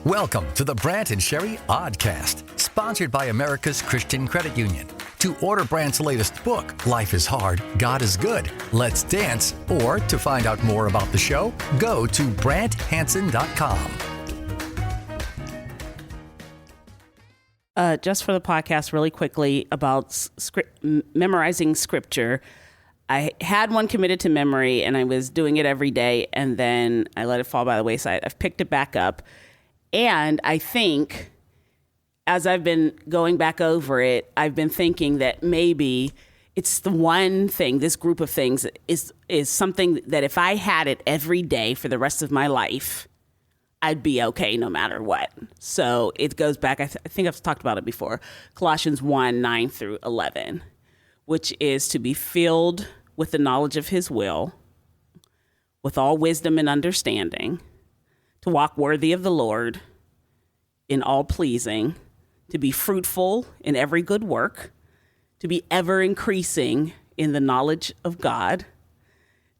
Welcome to the Brant and Sherry Oddcast, sponsored by America's Christian Credit Union. To order Brant's latest book, Life is Hard, God is Good, Let's Dance, or to find out more about the show, go to BrantHansen.com. Just for the podcast, really quickly, about memorizing scripture. I had one committed to memory, and I was doing it every day, and then I let it fall by the wayside. I've picked it back up. And I think, as I've been going back over it, I've been thinking that maybe it's the one thing, this group of things is something that if I had it every day for the rest of my life, I'd be okay no matter what. So it goes back, I think I've talked about it before, Colossians 1:9-11, which is to be filled with the knowledge of his will, with all wisdom and understanding, to walk worthy of the Lord, in all pleasing, to be fruitful in every good work, to be ever increasing in the knowledge of God,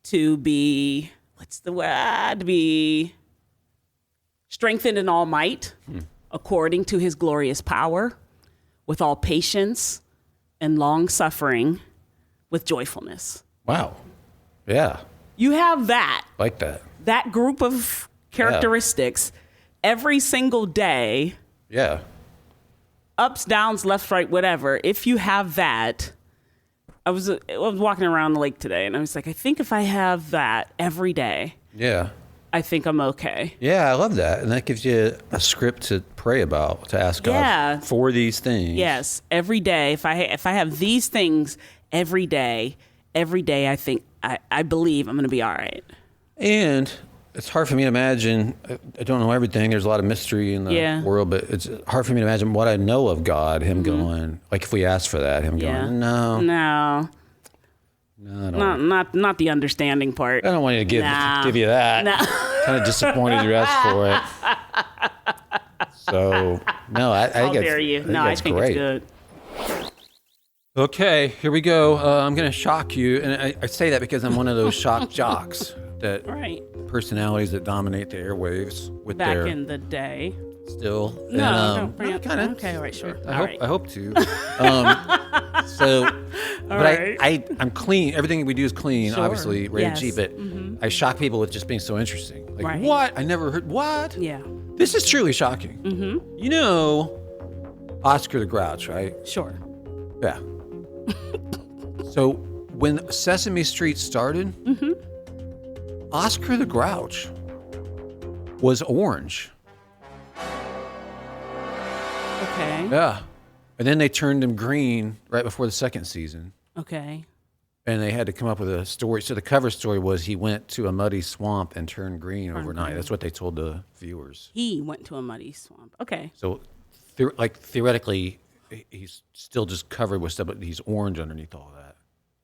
to be, to be strengthened in all might, according to his glorious power, with all patience and long suffering, with joyfulness. Wow. Yeah. You have that. Like that. That group of characteristics every single day. Yeah. Ups, downs, left, right, whatever. If you have that, I was walking around the lake today, and I was like, I think if I have that every day, I think I'm okay. Yeah, I love that. And that gives you a script to pray about, to ask God for these things. Yes, every day. If I have these things every day, I think, I believe I'm going to be all right. And it's hard for me to imagine. I don't know everything. There's a lot of mystery in the world, but it's hard for me to imagine what I know of God, him going, like if we asked for that, him going, no, not the understanding part. I don't want you to give you that. No. Kind of disappointed you asked for it. So, no, I think dare you. I think great. It's good. Okay, here we go. I'm going to shock you. And I say that because I'm one of those shock jocks. That personalities that dominate the airwaves with back their in the day. Still, No, kind of. Okay, all right, sure. I hope to. I'm clean. Everything we do is clean. Sure. Obviously, rated G. But I shock people with just being so interesting. Like what? I never heard what? Yeah. This is truly shocking. Mm-hmm. You know, Oscar the Grouch, right? Sure. Yeah. So when Sesame Street started. Oscar the Grouch was orange. Okay. Yeah. And then they turned him green right before the second season. Okay. And they had to come up with a story. So the cover story was he went to a muddy swamp and turned green overnight. That's what they told the viewers. He went to a muddy swamp. Okay. So theoretically, he's still just covered with stuff, but he's orange underneath all that.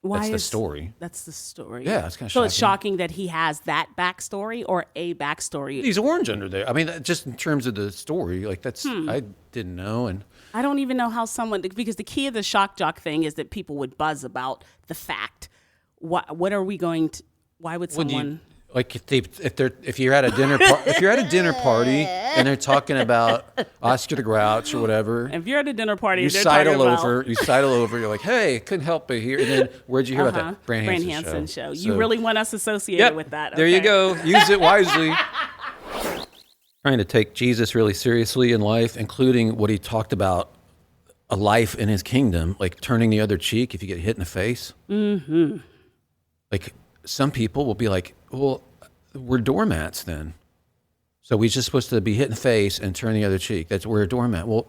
That's the story. That's the story. Yeah, it's kind of so shocking. It's shocking that he has that backstory or a backstory. He's orange under there. I mean, just in terms of the story, like that's I didn't know, and I don't even know how someone, because the key of the shock jock thing is that people would buzz about the fact. What are we going to? Why would someone? Like if you're at a dinner party and they're talking about Oscar the Grouch or whatever. If you're at a dinner party, you sidle over. You're like, hey, couldn't help but hear. And then where'd you hear about that? Brant Hansen show. So, you really want us associated with that? There you go. Use it wisely. Trying to take Jesus really seriously in life, including what he talked about, a life in his kingdom, like turning the other cheek if you get hit in the face. Mm-hmm. Like some people will be like, well, we're doormats then. So we're just supposed to be hit in the face and turn the other cheek. We're a doormat. Well,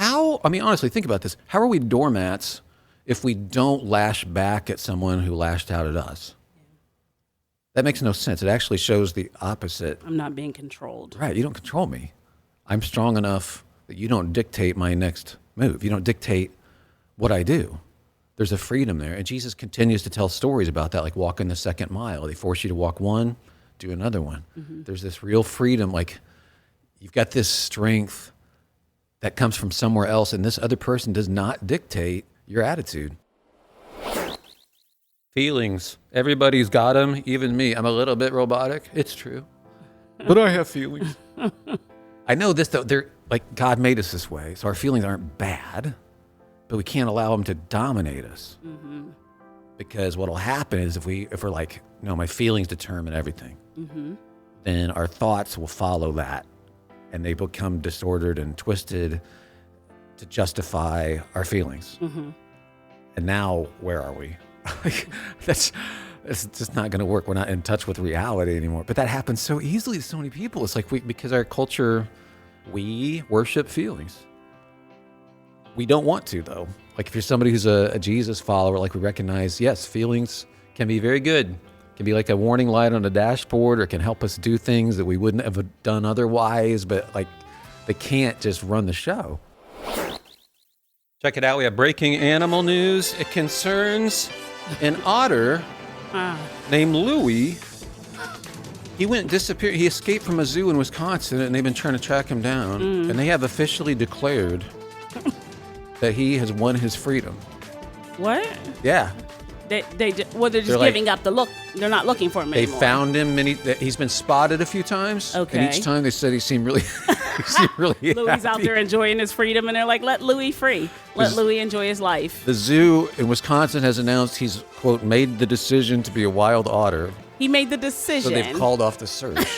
honestly, think about this. How are we doormats if we don't lash back at someone who lashed out at us? That makes no sense. It actually shows the opposite. I'm not being controlled. Right. You don't control me. I'm strong enough that you don't dictate my next move. You don't dictate what I do. There's a freedom there. And Jesus continues to tell stories about that, like walking the second mile. They force you to walk one, do another one. Mm-hmm. There's this real freedom. Like you've got this strength that comes from somewhere else, and this other person does not dictate your attitude. Feelings. Everybody's got them, even me. I'm a little bit robotic. It's true. But I have feelings. I know this, though. They're like, God made us this way, so our feelings aren't bad, but we can't allow them to dominate us. Mm-hmm. Because what'll happen is if we're like, no, my feelings determine everything, then our thoughts will follow that, and they become disordered and twisted to justify our feelings. And now, where are we? That's just not going to work. We're not in touch with reality anymore. But that happens so easily to so many people. It's like because our culture, we worship feelings. We don't want to, though. Like if you're somebody who's a Jesus follower, like we recognize, yes, feelings can be very good. It can be like a warning light on a dashboard, or it can help us do things that we wouldn't have done otherwise. But like, they can't just run the show. Check it out. We have breaking animal news. It concerns an otter named Louie. He went disappeared. He escaped from a zoo in Wisconsin, and they've been trying to track him down. And they have officially declared that he has won his freedom. What? Yeah. They're just giving up the look. They're not looking for him They anymore. found him. He's been spotted a few times. Okay. And each time they said he seemed really, Louie's happy. out there enjoying his freedom, and they're like, let Louie free. Let Louie enjoy his life. The zoo in Wisconsin has announced he's, quote, made the decision to be a wild otter. He made the decision. So they've called off the search.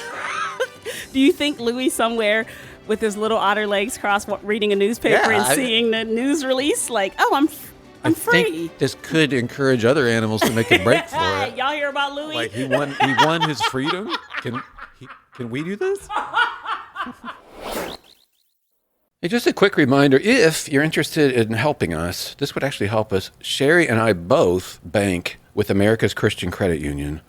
Do you think Louie somewhere with his little otter legs crossed reading a newspaper and seeing the news release like, oh, I'm free? I think this could encourage other animals to make a break for it. Y'all hear about Louie? Like he won his freedom? Can we do this? Hey, just a quick reminder, if you're interested in helping us, this would actually help us. Sherry and I both bank with America's Christian Credit Union,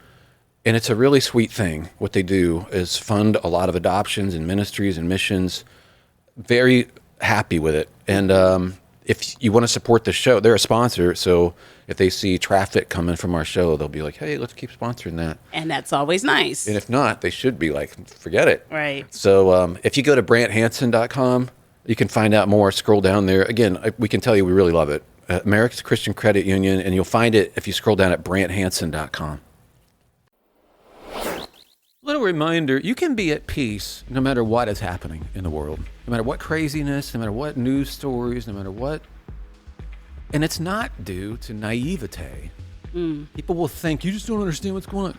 and it's a really sweet thing. What they do is fund a lot of adoptions and ministries and missions. Very happy with it. And if you want to support the show, they're a sponsor, so if they see traffic coming from our show, they'll be like, hey, let's keep sponsoring that. And that's always nice. And if not, they should be like, forget it. Right. So if you go to BrantHansen.com, you can find out more. Scroll down there. Again, we can tell you we really love it. America's Christian Credit Union, and you'll find it if you scroll down at BrantHansen.com. Little reminder, you can be at peace no matter what is happening in the world. No matter what craziness, no matter what news stories, no matter what. And it's not due to naivete. People will think, you just don't understand what's going on.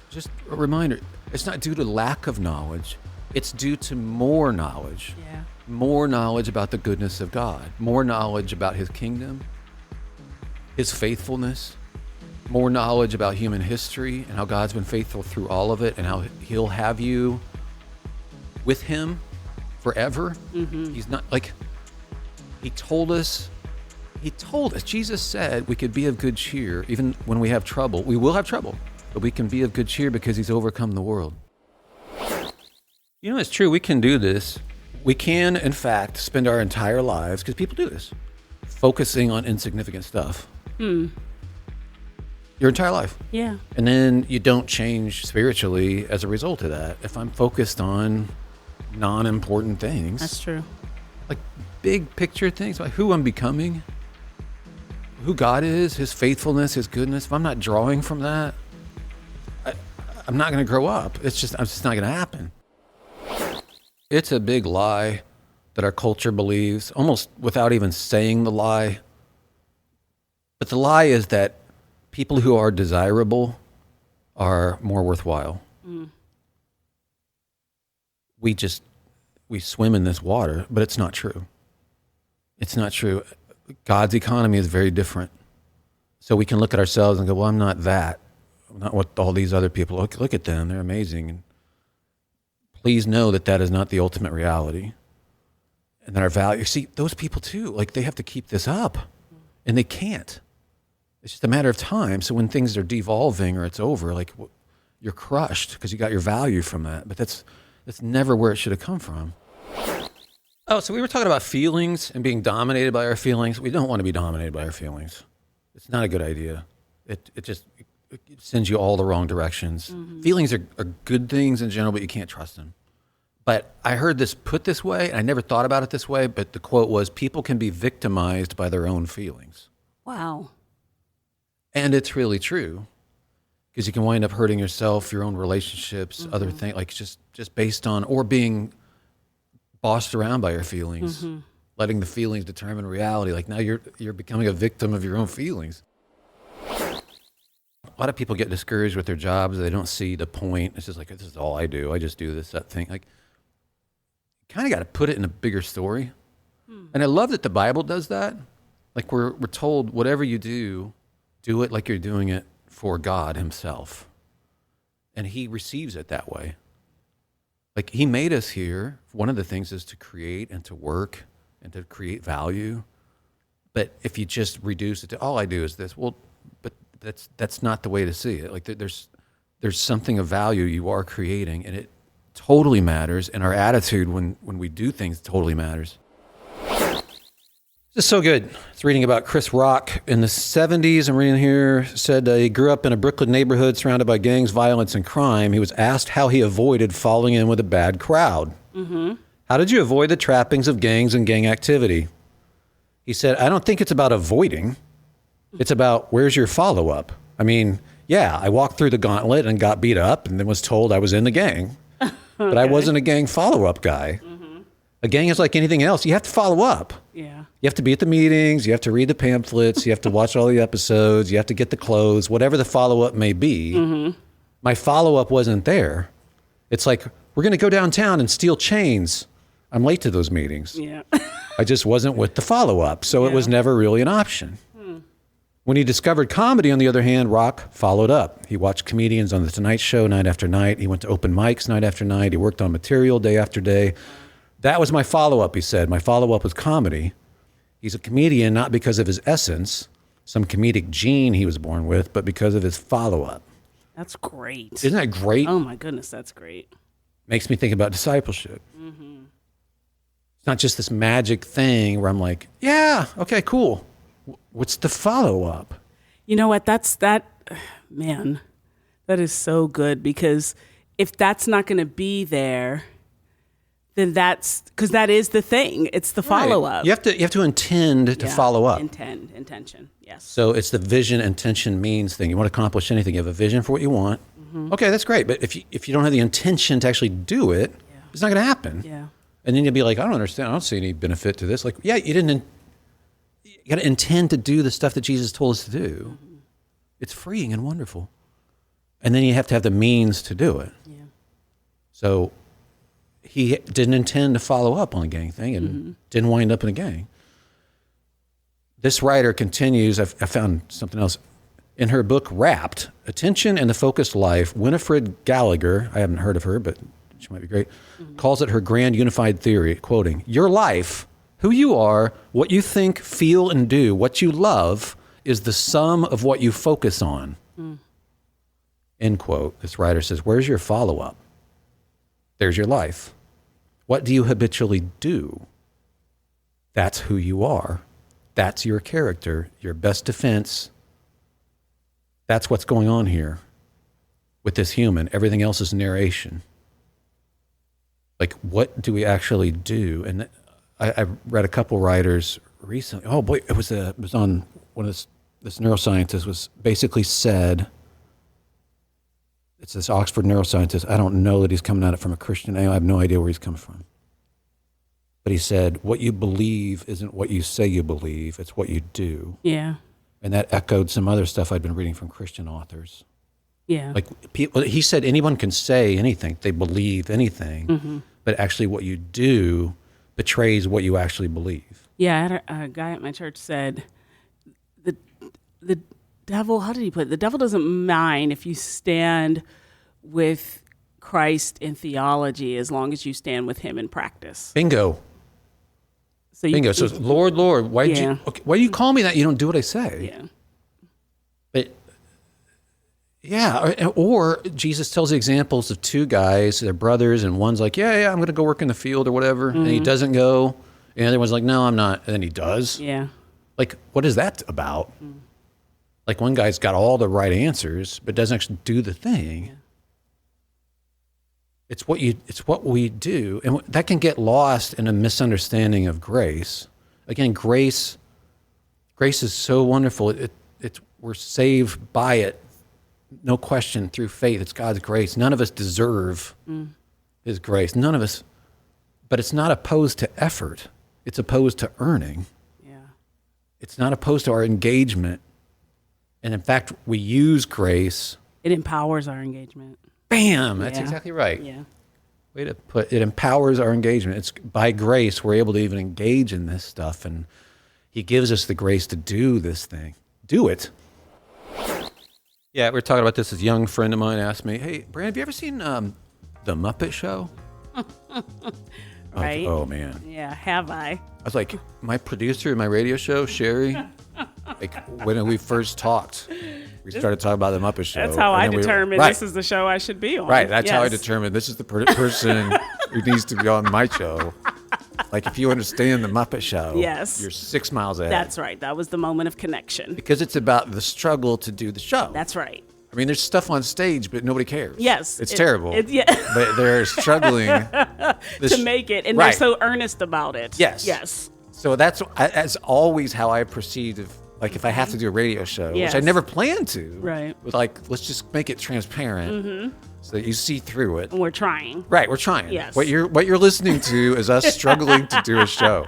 Just a reminder, it's not due to lack of knowledge. It's due to more knowledge. Yeah. More knowledge about the goodness of God. More knowledge about his kingdom, his faithfulness. More knowledge about human history and how God's been faithful through all of it and how he'll have you with him forever. He's not like, he told us, Jesus said we could be of good cheer even when we have trouble. We will have trouble, but we can be of good cheer because he's overcome the world. You know, it's true. We can do this. We can, in fact, spend our entire lives, because people do this, focusing on insignificant stuff. Your entire life. Yeah. And then you don't change spiritually as a result of that. If I'm focused on non-important things. That's true. Like big picture things, like who I'm becoming, who God is, his faithfulness, his goodness. If I'm not drawing from that, I'm not going to grow up. It's just not going to happen. It's a big lie that our culture believes, almost without even saying the lie. But the lie is that people who are desirable are more worthwhile. We swim in this water, but it's not true. It's not true. God's economy is very different. So we can look at ourselves and go, well, I'm not that. I'm not what all these other people, look at them, they're amazing. And please know that that is not the ultimate reality. And that our value, see, those people too, like they have to keep this up and they can't. It's just a matter of time. So when things are devolving or it's over, like you're crushed because you got your value from that. But that's never where it should have come from. Oh, so we were talking about feelings and being dominated by our feelings. We don't want to be dominated by our feelings. It's not a good idea. It sends you all the wrong directions. Feelings are good things in general, but you can't trust them. But I heard this put this way, and I never thought about it this way, but the quote was, people can be victimized by their own feelings. Wow. And it's really true, because you can wind up hurting yourself, your own relationships, other things, like just based on, or being bossed around by your feelings, letting the feelings determine reality. Like now you're becoming a victim of your own feelings. A lot of people get discouraged with their jobs. They don't see the point. It's just like, this is all I do. I just do this, that thing. Like, you kind of got to put it in a bigger story. And I love that the Bible does that. Like we're told whatever you do it like you're doing it for God himself. And he receives it that way. Like he made us here. One of the things is to create and to work and to create value. But if you just reduce it to all I do is this, well, but that's not the way to see it. Like there's something of value you are creating, and it totally matters. And our attitude when we do things totally matters. This is so good. It's reading about Chris Rock in the 70s. I'm reading here, said he grew up in a Brooklyn neighborhood surrounded by gangs, violence, and crime. He was asked how he avoided falling in with a bad crowd. How did you avoid the trappings of gangs and gang activity? He said, I don't think it's about avoiding. It's about where's your follow-up? I mean, yeah, I walked through the gauntlet and got beat up and then was told I was in the gang. But I wasn't a gang follow-up guy. A gang is like anything else. You have to follow up. Yeah. You have to be at the meetings. You have to read the pamphlets. You have to watch all the episodes. You have to get the clothes, whatever the follow-up may be. My follow-up wasn't there. It's like, we're going to go downtown and steal chains. I'm late to those meetings. Yeah. I just wasn't with the follow-up, so it was never really an option. When he discovered comedy, on the other hand, Rock followed up. He watched comedians on The Tonight Show night after night. He went to open mics night after night. He worked on material day after day. That was my follow-up, he said. My follow-up was comedy. He's a comedian not because of his essence, some comedic gene he was born with, but because of his follow-up. That's great. Isn't that great? Oh, my goodness, that's great. Makes me think about discipleship. It's not just this magic thing where I'm like, yeah, okay, cool. What's the follow-up? You know what? Man, that is so good, because if that's not going to be there, then because that is the thing. It's the follow-up. You have to intend to follow up. Intention, yes. So it's the vision, intention, means thing. You want to accomplish anything. You have a vision for what you want. Okay, that's great. But if you don't have the intention to actually do it, it's not going to happen. Yeah. And then you'll be like, I don't understand. I don't see any benefit to this. Like, yeah, you got to intend to do the stuff that Jesus told us to do. It's freeing and wonderful. And then you have to have the means to do it. Yeah. So he didn't intend to follow up on the gang thing and didn't wind up in a gang. This writer continues, I found something else. In her book, Wrapped, Attention and the Focused Life, Winifred Gallagher, I haven't heard of her, but she might be great, calls it her grand unified theory, quoting, your life, who you are, what you think, feel, and do, what you love, is the sum of what you focus on. End quote. This writer says, where's your follow-up? There's your life. What do you habitually do? That's who you are. That's your character, your best defense. That's what's going on here with this human. Everything else is narration. Like, what do we actually do? And I read a couple writers recently. Oh boy, it was on one of this neuroscientist was basically said. It's this Oxford neuroscientist. I don't know that he's coming at it from a Christian angle. I have no idea where he's coming from. But he said, what you believe isn't what you say you believe. It's what you do. Yeah. And that echoed some other stuff I'd been reading from Christian authors. Yeah. Like he said, anyone can say anything. They believe anything. But actually what you do betrays what you actually believe. Yeah. I had a guy at my church said, the devil, how did he put it? The devil doesn't mind if you stand with Christ in theology as long as you stand with him in practice. Bingo. So Bingo. So Lord, why do you call me that? You don't do what I say. Yeah. But yeah, or Jesus tells the examples of two guys, they're brothers, and one's like, yeah, I'm going to go work in the field or whatever, and he doesn't go, and the other one's like, no, I'm not, and then he does. Yeah. Like, what is that about? Like, one guy's got all the right answers, but doesn't actually do the thing. Yeah. It's what we do, and that can get lost in a misunderstanding of grace. Again, grace is so wonderful. We're saved by it, no question, through faith. It's God's grace. None of us deserve His grace. None of us. But it's not opposed to effort. It's opposed to earning. Yeah. It's not opposed to our engagement. And in fact, we use grace. It empowers our engagement. Bam! That's Yeah. exactly right. Yeah. Way to put it. Empowers our engagement. It's by grace we're able to even engage in this stuff, and he gives us the grace to do this thing. Do it. Yeah, we were talking about this. This young friend of mine asked me, "Hey, Brant, have you ever seen the Muppet Show?" Right. Like, oh man. Yeah. Have I? I was like, my producer in my radio show, Sherry. Like when we first talked, we started talking about the Muppet Show. That's how I and then determined right. this is the show I should be on. Right. That's how I Yes. determined this is the person who needs to be on my show. Like if you understand the Muppet Show, Yes. you're 6 miles ahead. That's right. That was the moment of connection. Because it's about the struggle to do the show. That's right. I mean, there's stuff on stage, but nobody cares. Yes. It's terrible. Yeah. But they're struggling To make it, and Right. they're so earnest about it. Yes. Yes. So that's always how I perceived if I have to do a radio show, Yes. which I never planned to. Right. With let's just make it transparent so that you see through it. And we're trying. Right, we're trying. Yes. What you're listening to is us struggling to do a show.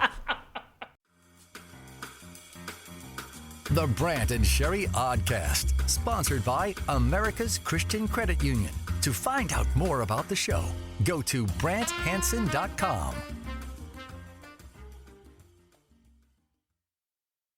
The Brant and Sherry Oddcast, sponsored by America's Christian Credit Union. To find out more about the show, go to BrantHansen.com.